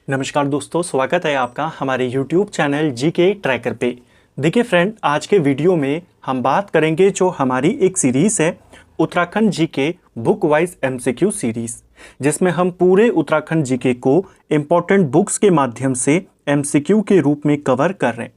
नमस्कार दोस्तों, स्वागत है आपका हमारे YouTube चैनल जीके ट्रैकर पे। देखिए फ्रेंड, आज के वीडियो में हम बात करेंगे जो हमारी एक सीरीज़ है Uttarakhand GK book wise MCQ series, जिसमें हम पूरे उत्तराखंड जीके को इम्पोर्टेंट बुक्स के माध्यम से MCQ के रूप में कवर कर रहे हैं।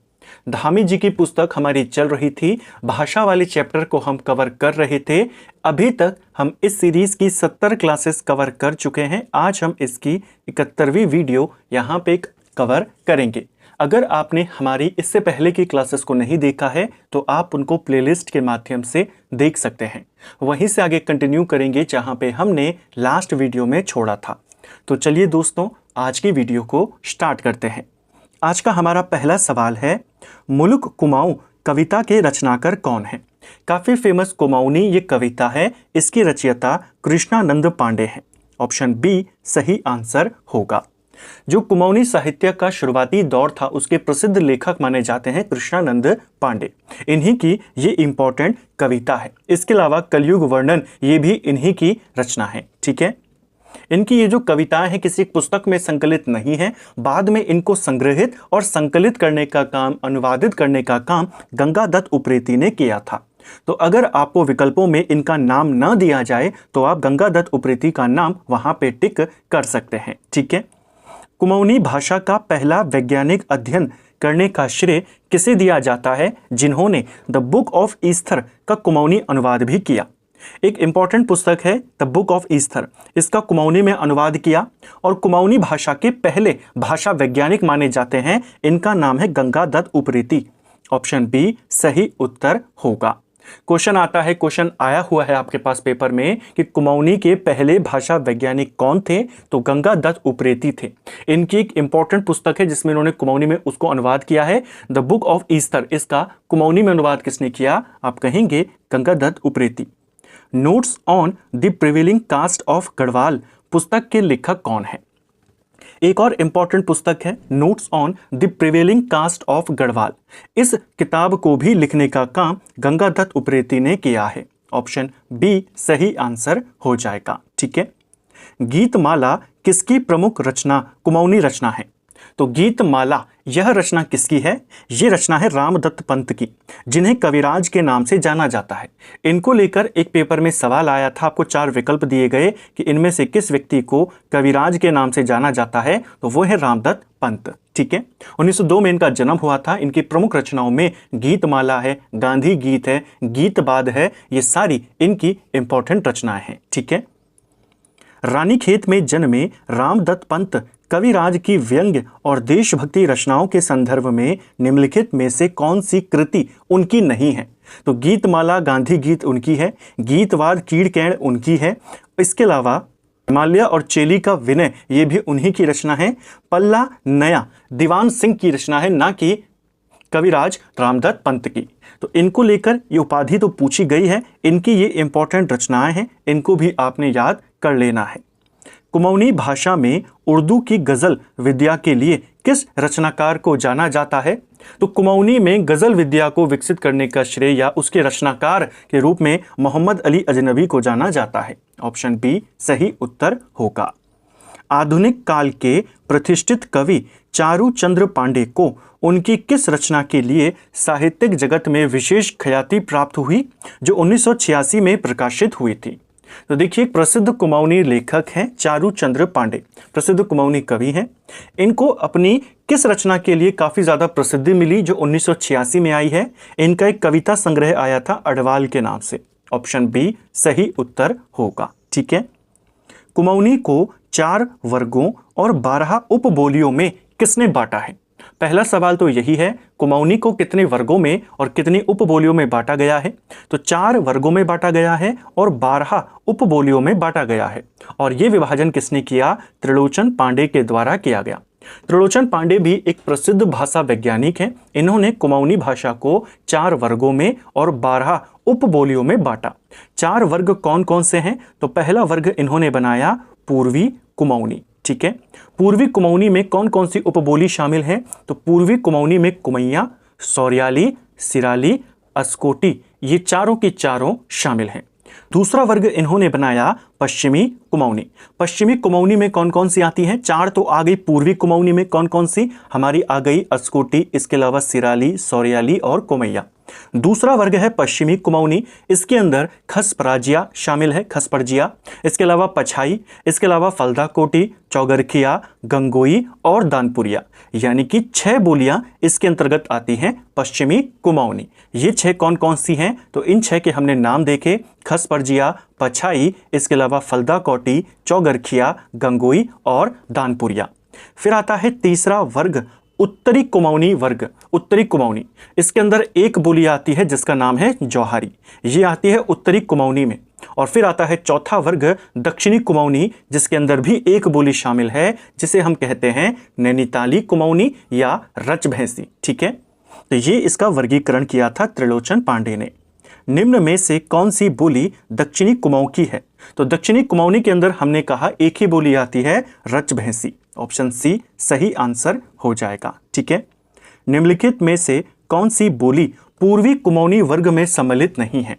धामी जी की पुस्तक हमारी चल रही थी, भाषा वाले चैप्टर को हम कवर कर रहे थे। अभी तक हम इस सीरीज की 70 क्लासेस कवर कर चुके हैं। आज हम इसकी 71वीं वीडियो यहाँ पे कवर करेंगे। अगर आपने हमारी इससे पहले की क्लासेस को नहीं देखा है तो आप उनको प्लेलिस्ट के माध्यम से देख सकते हैं। वहीं से आगे कंटिन्यू करेंगे जहाँ पे हमने लास्ट वीडियो में छोड़ा था। तो चलिए दोस्तों, आज की वीडियो को स्टार्ट करते हैं। आज का हमारा पहला सवाल है, मुलुक कुमाऊं कविता के रचनाकार कौन है? काफ़ी फेमस कुमाऊनी ये कविता है। इसकी रचयिता कृष्णानंद पांडे हैं। ऑप्शन बी सही आंसर होगा। जो कुमाऊनी साहित्य का शुरुआती दौर था उसके प्रसिद्ध लेखक माने जाते हैं कृष्णानंद पांडे। इन्हीं की ये इंपॉर्टेंट कविता है। इसके अलावा कलयुग वर्णन ये भी इन्हीं की रचना है। ठीक है, इनकी ये जो कविताएं हैं किसी पुस्तक में संकलित नहीं है। बाद में इनको संग्रहित और संकलित करने का काम, अनुवादित करने का काम गंगादत्त उप्रेती ने किया था। तो अगर आपको विकल्पों में इनका नाम न दिया जाए तो आप गंगादत्त उप्रेती का नाम वहां पे टिक कर सकते हैं। ठीक है, कुमाऊनी भाषा का पहला वैज्ञानिक अध्ययन करने का श्रेय किसे दिया जाता है, जिन्होंने द बुक ऑफ ईस्थर का कुमाऊनी अनुवाद भी किया। एक इंपॉर्टेंट पुस्तक है द बुक ऑफ ईस्थर, इसका कुमाऊनी में अनुवाद किया और कुमाऊनी भाषा के पहले भाषा वैज्ञानिक माने जाते हैं। इनका नाम है गंगादत्त उप्रेती। ऑप्शन बी सही उत्तर होगा। क्वेश्चन आता है, क्वेश्चन आया हुआ है आपके पास पेपर में कि कुमाऊनी के पहले भाषा वैज्ञानिक कौन थे, तो गंगादत्त उप्रेती थे। इनकी एक इंपॉर्टेंट पुस्तक है जिसमें इन्होंने कुमाऊनी में उसको अनुवाद किया है, द बुक ऑफ ईस्थर। इसका कुमाऊनी में अनुवाद किसने किया? आप कहेंगे Gangadatt Upreti. Notes on the prevailing caste of Garhwal पुस्तक के लेखक कौन है? एक और इंपॉर्टेंट पुस्तक है notes on the prevailing caste of Garhwal. इस किताब को भी लिखने का काम गंगादत्त उप्रेती ने किया है। ऑप्शन बी सही आंसर हो जाएगा। ठीक है, गीतमाला किसकी प्रमुख रचना, कुमाऊनी रचना है? तो गीतमाला यह रचना किसकी है? ये रचना है रामदत्त पंत की, जिन्हें कविराज के नाम से जाना जाता है। इनको लेकर एक पेपर में सवाल आया था। आपको 4 विकल्प दिए गए कि इनमें से किस व्यक्ति को कविराज के नाम से जाना जाता है, तो वो है रामदत्त पंत। ठीक है, 1902 में इनका जन्म हुआ था। इनकी प्रमुख रचनाओं में गीतमाला है, गांधी गीत है, गीतबाद है, ये सारी इनकी इंपॉर्टेंट रचनाएं हैं। ठीक है, रानीखेत में जन्मे रामदत्त पंत कविराज की व्यंग्य और देशभक्ति रचनाओं के संदर्भ में निम्नलिखित में से कौन सी कृति उनकी नहीं है? तो गीतमाला गांधी गीत उनकी है, गीतवाद कीड़कैण उनकी है। इसके अलावा हिमालय और चेली का विनय ये भी उन्हीं की रचना है। पल्ला नया दीवान सिंह की रचना है, ना कि कविराज रामदत्त पंत की। तो इनको लेकर ये उपाधि तो पूछी गई है। इनकी ये इंपॉर्टेंट रचनाएं हैं, इनको भी आपने याद कर लेना है। कुमाऊनी भाषा में उर्दू की गज़ल विद्या के लिए किस रचनाकार को जाना जाता है? तो कुमाऊनी में गज़ल विद्या को विकसित करने का श्रेय या उसके रचनाकार के रूप में मोहम्मद अली अजनबी को जाना जाता है। ऑप्शन बी सही उत्तर होगा। आधुनिक काल के प्रतिष्ठित कवि चारू चंद्र पांडे को उनकी किस रचना के लिए साहित्यिक जगत में विशेष ख्याति प्राप्त हुई, जो 1986 में प्रकाशित हुई थी? तो देखिए, प्रसिद्ध कुमाऊनी लेखक हैं चारू चंद्र पांडे, प्रसिद्ध कुमाऊनी कवि हैं। इनको अपनी किस रचना के लिए काफ़ी ज़्यादा प्रसिद्धि मिली, जो 1986 में आई है? इनका एक कविता संग्रह आया था अडवाल के नाम से। ऑप्शन बी सही उत्तर होगा। ठीक है, कुमाऊनी को 4 वर्गों और 12 उपबोलियों में किसने बांटा है? पहला सवाल तो यही है, कुमाऊनी को कितने वर्गों में और कितनी उपबोलियों में बांटा गया है? तो 4 वर्गों में बांटा गया है और 12 उपबोलियों में बांटा गया है। और ये विभाजन किसने किया? त्रिलोचन पांडे के द्वारा किया गया। त्रिलोचन पांडे भी एक प्रसिद्ध भाषा वैज्ञानिक हैं। इन्होंने कुमाऊनी भाषा को 4 वर्गों में और 12 उपबोलियों में बांटा। 4 वर्ग कौन कौन से हैं? तो पहला वर्ग इन्होंने बनाया पूर्वी कुमाऊनी। ठीक है, पूर्वी कुमाऊनी में कौन कौन सी उपबोली शामिल हैं? तो पूर्वी कुमाऊनी में कुमैया, सौरियाली, सिराली, अस्कोटी, ये चारों की चारों शामिल हैं। दूसरा वर्ग इन्होंने बनाया पश्चिमी कुमाऊनी। पश्चिमी कुमाऊनी में कौन कौन सी आती हैं? 4 तो आ गई। पूर्वी कुमाऊनी में कौन कौन सी? हमारी आ गई अस्कोटी, इसके अलावा सिराली, सौरियाली और कोमैया। दूसरा वर्ग है पश्चिमी कुमाऊनी, इसके अंदर खसपराजिया शामिल है, खसपरजिया, इसके अलावा पछाई, इसके अलावा फलदा कोटी, चौगरखिया, गंगोई और दानपुरिया, यानी कि 6 बोलियां इसके अंतर्गत आती हैं पश्चिमी कुमाऊनी। ये 6 कौन कौन सी हैं? तो इन 6 के हमने नाम देखे, खसपरजिया, पछाई, इसके अलावा फलदा कोटी, चौगरखिया, गंगोई और दानपुरिया। फिर आता है तीसरा वर्ग उत्तरी कुमाऊनी वर्ग। उत्तरी कुमाऊनी, इसके अंदर एक बोली आती है जिसका नाम है जौहारी, ये आती है उत्तरी कुमाऊनी में। और फिर आता है चौथा वर्ग दक्षिणी कुमाऊनी, जिसके अंदर भी एक बोली शामिल है जिसे हम कहते हैं नैनीताली कुमाऊनी या रचभैंसी। ठीक है, तो ये इसका वर्गीकरण किया था त्रिलोचन पांडे ने। निम्न में से कौन सी बोली दक्षिणी कुमाऊं की है? तो दक्षिणी कुमाऊनी के अंदर हमने कहा एक ही बोली आती है, रचभैंसी। ऑप्शन सी सही आंसर हो जाएगा। ठीक है, निम्नलिखित में से कौन सी बोली पूर्वी कुमाऊनी वर्ग में सम्मिलित नहीं है?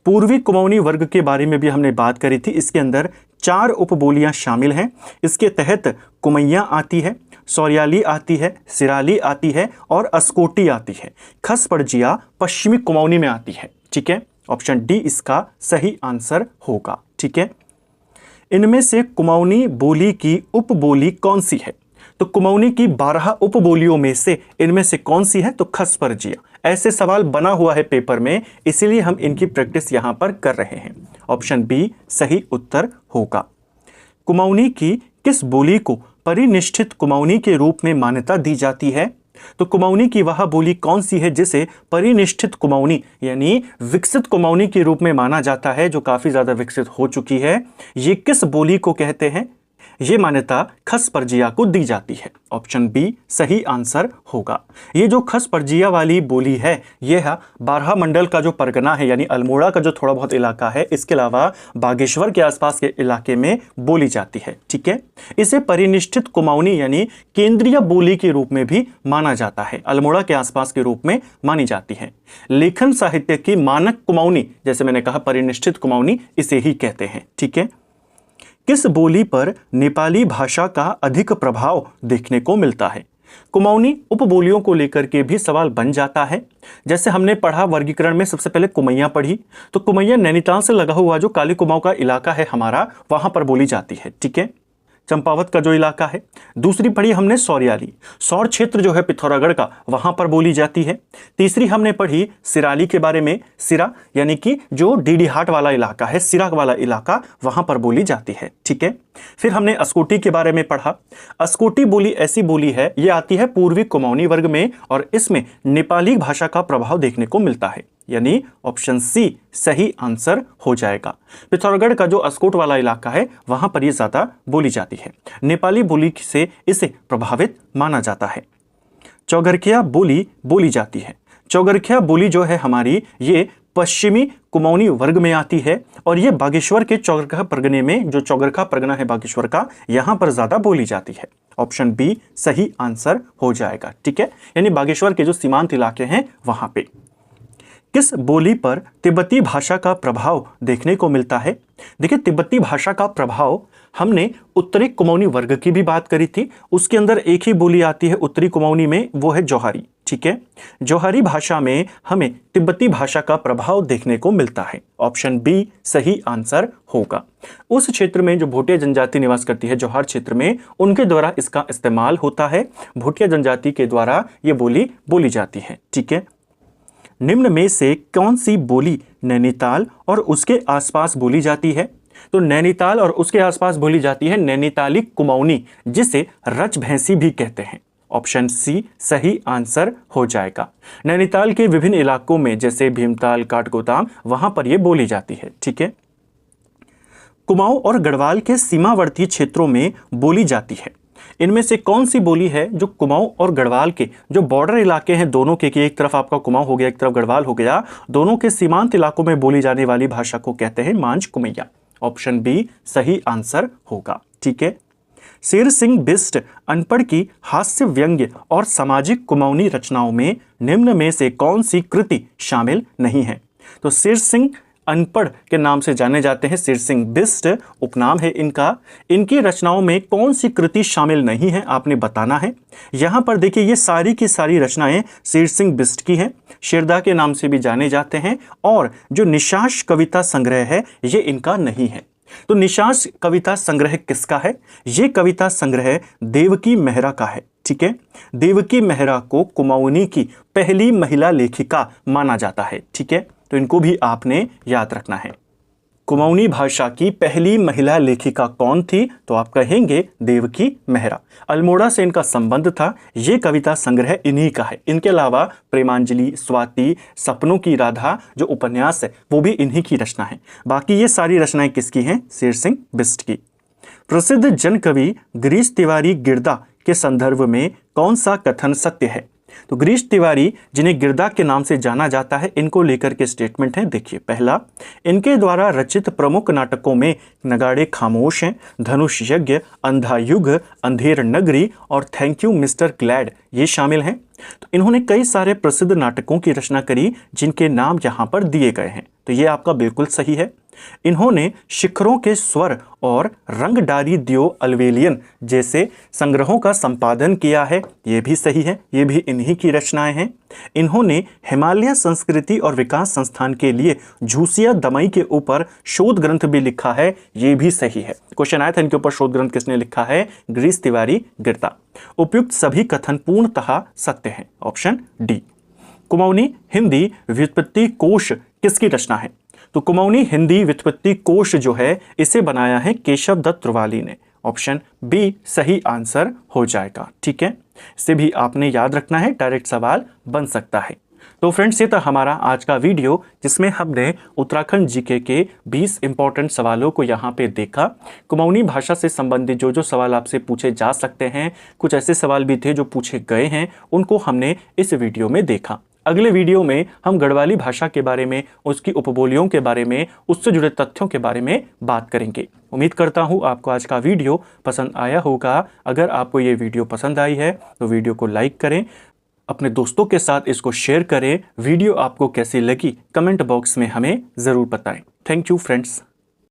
पूर्वी कुमाऊनी वर्ग के बारे में भी हमने बात करी थी। इसके अंदर 4 उपबोलियां शामिल हैं। इसके तहत कुमैया आती है, सौरियाली आती है, सिराली आती है और अस्कोटी आती है। खसपरजिया पश्चिमी कुमाऊनी में आती है। ठीक है, ऑप्शन डी इसका सही आंसर होगा। ठीक है, इनमें से कुमाऊनी बोली की उपबोली कौन सी है? तो कुमाऊनी की 12 उपबोलियों में से इनमें से कौन सी है? तो खसपरजिया। ऐसे सवाल बना हुआ है पेपर में, इसीलिए हम इनकी प्रैक्टिस यहां पर कर रहे हैं। ऑप्शन बी सही उत्तर होगा। कुमाऊनी की किस बोली को परिनिष्ठित कुमाऊनी के रूप में मान्यता दी जाती है? तो कुमाऊनी की वह बोली कौन सी है जिसे परिनिष्ठित कुमाऊनी यानी विकसित कुमाऊनी के रूप में माना जाता है, जो काफी ज्यादा विकसित हो चुकी है? ये किस बोली को कहते हैं? ये मान्यता खसपरजिया को दी जाती है। ऑप्शन बी सही आंसर होगा। ये जो खसपरजिया वाली बोली है, यह बारहा मंडल का जो परगना है यानी अल्मोड़ा का जो थोड़ा बहुत इलाका है, इसके अलावा बागेश्वर के आसपास के इलाके में बोली जाती है। ठीक है, इसे परिनिष्ठित कुमाऊनी यानी केंद्रीय बोली के रूप में भी माना जाता है, अल्मोड़ा के आसपास के रूप में मानी जाती है। लेखन साहित्य की मानक कुमाऊनी, जैसे मैंने कहा परिनिष्ठित कुमाऊनी, इसे ही कहते हैं। ठीक है, किस बोली पर नेपाली भाषा का अधिक प्रभाव देखने को मिलता है? कुमाऊनी उपबोलियों को लेकर के भी सवाल बन जाता है। जैसे हमने पढ़ा वर्गीकरण में, सबसे पहले कुमैया पढ़ी, तो कुमैया नैनीताल से लगा हुआ जो काली कुमाऊं का इलाका है हमारा, वहां पर बोली जाती है। ठीक है, चंपावत का जो इलाका है। दूसरी पढ़ी हमने सौरियाली, सौर क्षेत्र जो है पिथौरागढ़ का, वहां पर बोली जाती है। तीसरी हमने पढ़ी सिराली के बारे में, सिरा यानी कि जो डीडीहाट वाला इलाका है, सिरा वाला इलाका, वहां पर बोली जाती है। ठीक है, फिर हमने अस्कोटी के बारे में पढ़ा। अस्कोटी बोली ऐसी बोली है, ये आती है पूर्वी कुमाऊनी वर्ग में और इसमें नेपाली भाषा का प्रभाव देखने को मिलता है, यानी ऑप्शन सी सही आंसर हो जाएगा। पिथौरागढ़ का जो अस्कोट वाला इलाका है, वहां पर ये ज्यादा बोली जाती है। नेपाली बोली से इसे प्रभावित माना जाता है। चौगरखिया बोली बोली जाती है। चौगरखिया बोली जो है हमारी, ये पश्चिमी कुमाऊनी वर्ग में आती है और ये बागेश्वर के चौगरखा परगने में, जो चौगरखा परगना है बागेश्वर का, यहां पर ज्यादा बोली जाती है। ऑप्शन बी सही आंसर हो जाएगा। ठीक है, यानी बागेश्वर के जो सीमांत इलाके हैं वहां पे। किस बोली पर तिब्बती भाषा का प्रभाव देखने को मिलता है? देखिए, तिब्बती भाषा का प्रभाव हमने उत्तरी कुमाऊनी वर्ग की भी बात करी थी, उसके अंदर एक ही बोली आती है उत्तरी कुमाऊनी में, वो है जौहरी। ठीक है, जौहरी भाषा में हमें तिब्बती भाषा का प्रभाव देखने को मिलता है। ऑप्शन बी सही आंसर होगा। उस क्षेत्र में जो भोटिया जनजाति निवास करती है, जौहर क्षेत्र में, उनके द्वारा इसका इस्तेमाल होता है। भोटिया जनजाति के द्वारा ये बोली बोली जाती है। ठीक है, निम्न में से कौन सी बोली नैनीताल और उसके आसपास बोली जाती है? तो नैनीताल और उसके आसपास बोली जाती है नैनीताली कुमाऊनी, जिसे रचभैंसी भी कहते हैं। ऑप्शन सी सही आंसर हो जाएगा। नैनीताल के विभिन्न इलाकों में जैसे भीमताल, काठगोदाम, वहां पर यह बोली जाती है। ठीक है, कुमाऊं और गढ़वाल के सीमावर्ती क्षेत्रों में बोली जाती है। इनमें से कौन सी बोली है जो कुमाऊं और गढ़वाल के जो बॉर्डर इलाके हैं दोनों के, कि एक तरफ आपका कुमाऊं हो गया, एक तरफ गढ़वाल हो गया, दोनों के सीमांत इलाकों में बोली जाने वाली भाषा को कहते हैं मांझ कुमैया। ऑप्शन बी सही आंसर होगा। ठीक है, शेर सिंह बिष्ट अनपढ़ की हास्य व्यंग्य और सामाजिक कुमाऊनी रचनाओं में निम्न में से कौन सी कृति शामिल नहीं है? तो शेर सिंह अनपढ़ के नाम से जाने जाते हैं। शेर सिंह बिष्ट उपनाम है इनका। इनकी रचनाओं में कौन सी कृति शामिल नहीं है आपने बताना है। यहाँ पर देखिए ये सारी की सारी रचनाएं शेर सिंह बिष्ट की हैं। शेरदा के नाम से भी जाने जाते हैं और जो निशाश कविता संग्रह है ये इनका नहीं है। तो निशाश कविता संग्रह किसका है? ये कविता संग्रह देवकी मेहरा का है। ठीक है, देवकी मेहरा को कुमाऊनी की पहली महिला लेखिका माना जाता है। ठीक है, तो इनको भी आपने याद रखना है। कुमाऊनी भाषा की पहली महिला लेखिका कौन थी? तो आप कहेंगे देवकी मेहरा। अल्मोड़ा से इनका संबंध था। ये कविता संग्रह इन्हीं का है। इनके अलावा प्रेमांजलि, स्वाति, सपनों की राधा जो उपन्यास है वो भी इन्हीं की रचना है। बाकी ये सारी रचनाएं किसकी हैं? शेर सिंह बिष्ट की। प्रसिद्ध जन कवि गिरीश तिवारी गिरदा के संदर्भ में कौन सा कथन सत्य है? तो गिरीश तिवारी जिन्हें गिरदा के नाम से जाना जाता है, इनको लेकर के स्टेटमेंट है। देखिए, पहला, इनके द्वारा रचित प्रमुख नाटकों में नगाड़े खामोश हैं, धनुष यज्ञ, अंधा युग, अंधेर नगरी और थैंक यू मिस्टर ग्लैड ये शामिल हैं। तो इन्होंने कई सारे प्रसिद्ध नाटकों की रचना करी जिनके नाम यहाँ पर दिए गए हैं। तो ये आपका बिल्कुल सही है। इन्होंने शिखरों के स्वर और रंग डारी दियो अलवेलियन जैसे संग्रहों का संपादन किया है, ये भी सही है, ये भी इन्हीं की रचनाएं हैं। इन्होंने हिमालय संस्कृति और विकास संस्थान के लिए झूसिया दमई के ऊपर शोध ग्रंथ भी लिखा है, ये भी सही है। क्वेश्चन आया था इनके ऊपर शोध ग्रंथ किसने लिखा है? गिरीश तिवारी गिरदा। उपयुक्त सभी कथन पूर्णतः सत्य हैं। Option D. कुमाऊनी हिंदी व्युत्पत्ति कोश किसकी रचना है? तो कुमाऊनी हिंदी व्युत्पत्ति कोश जो है इसे बनाया है केशव दत्त त्रिवाली ने। ऑप्शन बी सही आंसर हो जाएगा। ठीक है, इसे भी आपने याद रखना है, डायरेक्ट सवाल बन सकता है। तो फ्रेंड्स, ये था हमारा आज का वीडियो जिसमें हमने उत्तराखंड जीके के 20 इंपॉर्टेंट सवालों को यहाँ पे देखा। कुमाऊनी भाषा से संबंधित जो जो सवाल आपसे पूछे जा सकते हैं, कुछ ऐसे सवाल भी थे जो पूछे गए हैं, उनको हमने इस वीडियो में देखा। अगले वीडियो में हम गढ़वाली भाषा के बारे में, उसकी उपबोलियों के बारे में, उससे जुड़े तथ्यों के बारे में बात करेंगे। उम्मीद करता हूँ आपको आज का वीडियो पसंद आया होगा। अगर आपको ये वीडियो पसंद आई है तो वीडियो को लाइक करें, अपने दोस्तों के साथ इसको शेयर करें। वीडियो आपको कैसी लगी कमेंट बॉक्स में हमें ज़रूर बताएं। Thank you friends.